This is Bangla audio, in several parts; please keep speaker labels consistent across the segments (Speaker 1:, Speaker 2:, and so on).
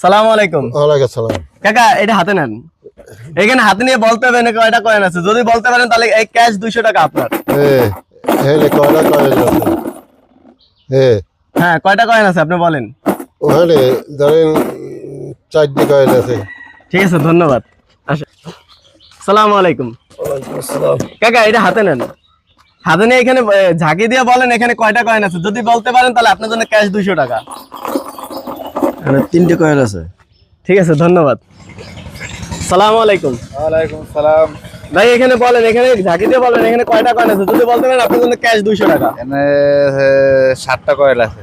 Speaker 1: সালাম আলাইকুম।
Speaker 2: ওয়ালাইকুম সালাম।
Speaker 1: কাকা এটা হাতে নেন, এখানে হাতে নিয়ে বলতে হবে না কয়টা কয়েন আছে, যদি বলতে পারেন তাহলে এই ক্যাশ 200 টাকা আপনার।
Speaker 2: হেলে কয়টা কয়েন আছে?
Speaker 1: হ্যাঁ কয়টা কয়েন আছে আপনি বলেন।
Speaker 2: ওখানে ধরেন 4টি কয়েন আছে।
Speaker 1: ঠিক আছে ধন্যবাদ। আসেন। আসসালামু আলাইকুম।
Speaker 2: ওয়ালাইকুম আসসালাম।
Speaker 1: কাকা এটা হাতে নেন, হাতে নিয়ে এখানে ঝাঁকি দিয়ে বলেন এখানে কয়টা কয়েন আছে, যদি বলতে পারেন তাহলে আপনার জন্য ক্যাশ 200 টাকা।
Speaker 2: এখানে 3টি কয়েন আছে।
Speaker 1: ঠিক আছে ধন্যবাদ। আসসালামু আলাইকুম।
Speaker 2: ওয়ালাইকুম সালাম।
Speaker 1: ভাই এখানে বলেন, এখানে ঝাঁকি দিয়ে বলেন এখানে কয়টা কয়েন আছে, যদি বলতে পারেন আপনার জন্য ক্যাশ 200 টাকা।
Speaker 2: এখানে 7টা কয়েন আছে।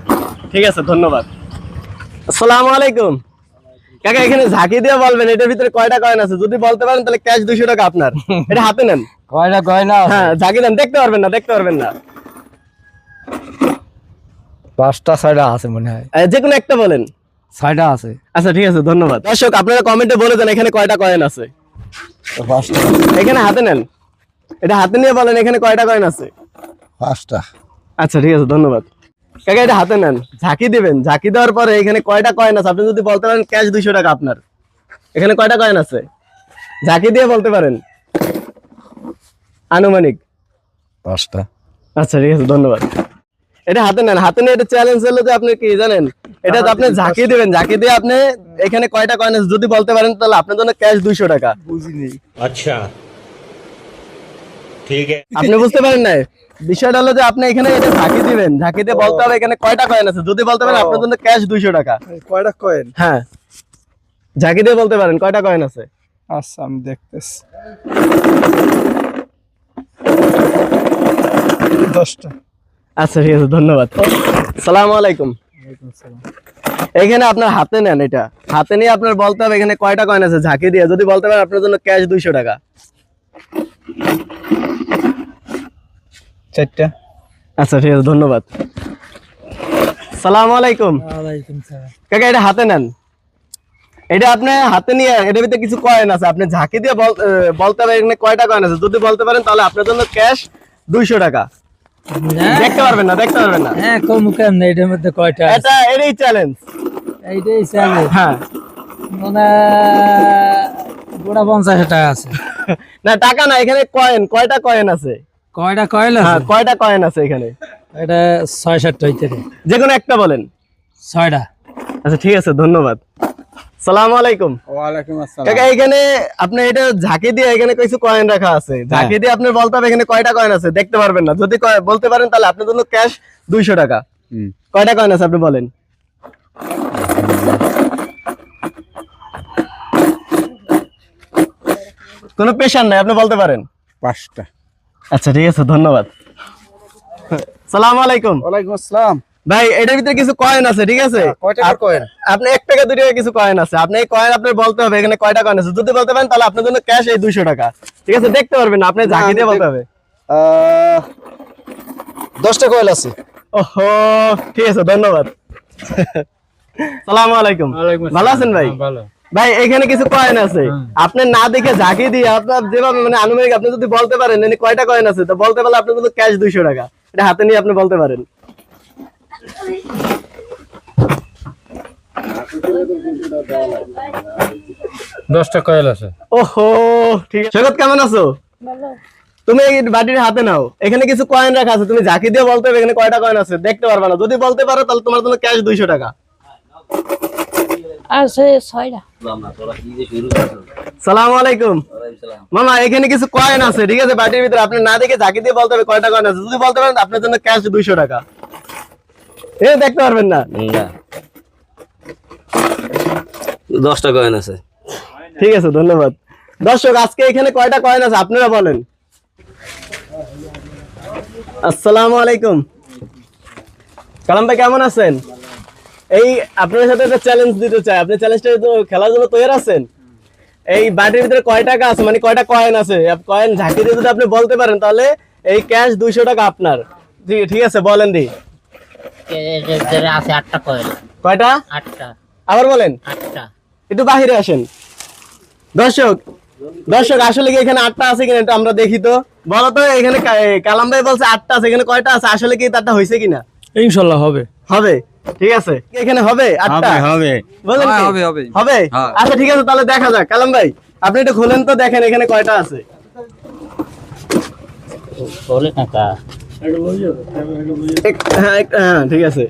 Speaker 1: ঠিক আছে ধন্যবাদ। আসসালামু আলাইকুম। কাকা এখানে ঝাঁকি দিয়ে বলবেন এটার ভিতরে কয়টা কয়েন আছে, যদি বলতে পারেন তাহলে ক্যাশ 200 টাকা আপনার। এটা হাতে নেন।
Speaker 2: কয়টা কয়েন আছে?
Speaker 1: হ্যাঁ ঝাঁকি দেন, দেখতে পারবেন না, দেখতে পারবেন না।
Speaker 2: 5টা 6টা আছে মনে হয়।
Speaker 1: যে কোনো একটা বলেন।
Speaker 2: 6টা আছে।
Speaker 1: আচ্ছা ঠিক আছে ধন্যবাদ। দর্শক আপনারা কমেন্টে বলে দেন এখানে কয়টা কয়েন আছে।
Speaker 2: 5টা।
Speaker 1: এখানে হাতে নেন, এটা হাতে নিয়ে বলেন এখানে কয়টা কয়েন আছে।
Speaker 2: 5টা।
Speaker 1: আচ্ছা ঠিক আছে ধন্যবাদ। কাকা এটা হাতে নেন, ঝাঁকি দিবেন, ঝাঁকি দেওয়ার পরে এখানে কয়টা কয়েন আছে আপনি যদি বলতে পারেন ক্যাশ 200 টাকা আপনার। এখানে কয়টা কয়েন আছে ঝাঁকি দিয়ে বলতে পারেন আনুমানিক।
Speaker 2: 5টা।
Speaker 1: আচ্ছা ঠিক আছে ধন্যবাদ। এটা হাতে নেন, হাতে নিয়ে এটা চ্যালেঞ্জ হলো যে আপনি কি জানেন, এটা তো আপনি ঝাঁকি দিবেন, ঝাঁকি দিয়ে আপনি এখানে কয়টা কয়েন আছে যদি বলতে পারেন তাহলে আপনার জন্য ক্যাশ 200 টাকা।
Speaker 2: বুঝিনি।
Speaker 3: अच्छा ठीक है।
Speaker 1: আপনি বুঝতে পারেন না, বিষয়টা হলো যে আপনি এখানে এটা ঝাঁকি দিবেন, ঝাঁকি দিয়ে বলতে হবে এখানে কয়টা কয়েন আছে, যদি বলতে পারেন আপনার জন্য ক্যাশ 200 টাকা।
Speaker 2: কয়টা কয়েন?
Speaker 1: হ্যাঁ ঝাঁকি দিয়ে বলতে পারেন কয়টা কয়েন আছে।
Speaker 2: আচ্ছা আমি দেখতেছি। 10টা।
Speaker 1: আচ্ছা ঠিক আছে ধন্যবাদ। আসসালামু আলাইকুম। এখানে আপনার হাতে নেন, এটা হাতে নিয়ে আপনার বলতে হবে এখানে কয়টা কয়েন আছে, ঝাঁকি দিয়ে যদি বলতে পারেন আপনার জন্য ক্যাশ 200 টাকা।
Speaker 2: 4টা।
Speaker 1: আচ্ছা ঠিক আছে ধন্যবাদ। আসসালামু আলাইকুম।
Speaker 2: ওয়ালাইকুম সালাম।
Speaker 1: কাকা এটা হাতে নেন, এটা আপনি হাতে নিয়ে এটার ভিতরে কিছু কয়েন আছে, আপনি ঝাঁকি দিয়ে বলতে হবে এখানে কয়টা কয়েন আছে, যদি বলতে পারেন তাহলে আপনার জন্য ক্যাশ 200 টাকা। দেখতে পারবেন না, দেখতে পারবেন না।
Speaker 4: হ্যাঁ কম কেন এটার মধ্যে কয়টা আছে?
Speaker 1: এটা এটাই চ্যালেঞ্জ।
Speaker 4: এইটাই চালে
Speaker 1: হ্যাঁ
Speaker 4: মানে গোটা 50 টাকা আছে।
Speaker 1: না টাকা না, এখানে কয়েন, কয়টা কয়েন আছে।
Speaker 4: কয়টা কয়েল
Speaker 1: হ্যাঁ
Speaker 4: আছে?
Speaker 1: কয়টা কয়েন আছে এখানে।
Speaker 4: এটা 6-7টা হইতে পারে।
Speaker 1: যে কোনো একটা বলেন।
Speaker 4: 6টা।
Speaker 1: আচ্ছা ঠিক আছে ধন্যবাদ। সালাম আলাইকুম।
Speaker 2: ওয়ালাইকুম আসসালাম।
Speaker 1: কাকা এখানে আপনি এটা ঝাঁকি দিয়ে এখানে কিছু কয়েন রাখা আছে, ঝাঁকি দিয়ে আপনি বলতে হবে এখানে কয়টা কয়েন আছে, দেখতে পারবেন না, যদি বলতে পারেন তাহলে আপনার জন্য ক্যাশ 200 টাকা। কয়টা কয়েন আছে আপনি বলেন। কোনো পেশার নাই, আপনি বলতে পারেন।
Speaker 2: 5টা।
Speaker 1: আচ্ছা ঠিক আছে ধন্যবাদ। সালাম আলাইকুম।
Speaker 2: ওয়ালাইকুম আসসালাম।
Speaker 1: ভাই এটার ভিতরে কিছু কয়েন আছে, ঠিক আছে।
Speaker 2: কয় টাকার কয়েন?
Speaker 1: আপনি 1 টাকা 2 টাকা কিছু কয়েন আছে, আপনি এই কয়েন আপনি বলতে হবে এখানে কয়টা কয়েন আছে, যদি বলতে পারেন তাহলে আপনার জন্য ক্যাশ এই 200 টাকা। ঠিক আছে দেখতে পারবেন না, আপনি ঝাঁকি দিয়ে বলতে হবে।
Speaker 2: 10টা কয়েন আছে।
Speaker 1: ওহো ঠিক আছে ধন্যবাদ। সালামু আলাইকুম। ভালো আছেন ভাই?
Speaker 4: ভালো।
Speaker 1: ভাই এখানে কিছু কয়েন আছে, আপনি না দেখে ঝাঁকি দিয়ে আপনার যেভাবে মানে আনুমানিক আপনি যদি বলতে পারেন এখানে কয়টা কয়েন আছে, তো বলতে পারলে আপনার জন্য ক্যাশ 200 টাকা। এটা হাতে নিয়ে আপনি বলতে পারেন।
Speaker 4: দশটা কয়েল আছে।
Speaker 1: ওহো ঠিক আছে। সৈকত কেমন আছো? তুমি এই বাটির হাতে নাও, এখানে কিছু কয়েন রাখা আছে, তুমি ঝাঁকি দিয়ে বলতে হবে এখানে কয়টা কয়েন আছে, দেখতে পারবে না, যদি বলতে পারো তাহলে তোমার জন্য ক্যাশ 200 টাকা।
Speaker 5: আছে 6টা।
Speaker 1: সালামু আলাইকুম। মামা এখানে কিছু কয়েন আছে, ঠিক আছে, বাটির ভিতরে, আপনি না দেখে ঝাঁকি দিয়ে বলতে হবে কয়টা কয়েন আছে, যদি বলতে পারেন আপনার জন্য ক্যাশ 200 টাকা। এ দেখতে পারবেন না।
Speaker 6: 10টা কয়েন আছে।
Speaker 1: ঠিক আছে ধন্যবাদ। দর্শক আজকে এখানে কয়টা কয়েন আছে আপনারা বলেন। আসসালামু আলাইকুম। কালাম ভাই কেমন আছেন? এই আপনার সাথে একটা চ্যালেঞ্জ দিতে চাই, আপনি চ্যালেঞ্জটা খেলার জন্য তৈরি আছেন? এই বাটির ভিতরে কয় টাকা আছে, মানে কয়টা কয়েন আছে, কয়েন ঝাঁকি দিয়ে যদি আপনি বলতে পারেন তাহলে এই ক্যাশ 200 টাকা আপনার। ঠিক আছে বলেন দি।
Speaker 5: আছে 8টা কয়েল।
Speaker 1: কয়টা?
Speaker 5: 8টা।
Speaker 1: আবার বলেন।
Speaker 5: 8টা।
Speaker 1: একটু বাহিরে আসেন। দর্শক আসলে কি এখানে 8টা আছে কিনা একটু আমরা দেখি তো। বলো তো এখানে কালাম ভাই বলছে 8টা আছে, এখানে কয়টা আছে, আসলে কি তারটা হয়েছে কিনা?
Speaker 4: ইনশাআল্লাহ হবে।
Speaker 1: হবে। ঠিক আছে এখানে হবে 8টা
Speaker 3: হবে
Speaker 1: বলেন কি?
Speaker 2: হবে, হবে।
Speaker 1: হবে
Speaker 2: হ্যাঁ।
Speaker 1: আচ্ছা ঠিক আছে তাহলে দেখা যাক কালাম ভাই আপনি একটু খোলেন তো দেখেন এখানে কয়টা আছে হ্যাঁ ঠিক আছে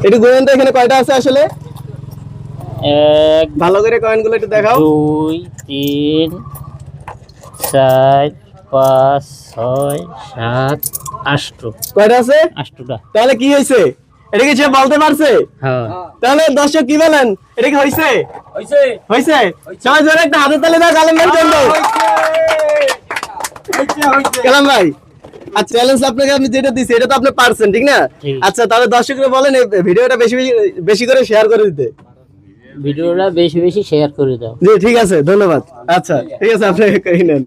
Speaker 1: একটু গুনেন তো এখানে কয়টা আছে আসলে
Speaker 5: এক
Speaker 1: ভালো করে কয়েনগুলো একটু দেখাও
Speaker 5: 2 3 4 5 6 7 8
Speaker 1: কয়টা আছে
Speaker 5: 8টা
Speaker 1: তাহলে কি হয়েছে এটা কি সে বলতে পারছে
Speaker 5: হ্যাঁ
Speaker 1: তাহলে দর্শক কি বলেন এটা কি হয়েছে হয়েছে সবাই জোরে একটা হাতের তালি দাও কালাম ভাই জন্য কালাম ভাই আচ্ছা চ্যালেঞ্জ আপনাকে আমি যেটা দিছি এটা তো আপনি পারছেন ঠিক না
Speaker 5: ঠিক।
Speaker 1: আচ্ছা তাহলে দর্শকরা বলেন এই ভিডিওটা বেশি বেশি বেশি করে শেয়ার করে দিতে
Speaker 5: ভিডিওটা বেশি বেশি শেয়ার করে দাও
Speaker 1: জি ঠিক আছে ধন্যবাদ আচ্ছা ঠিক আছে আপনি কই নেন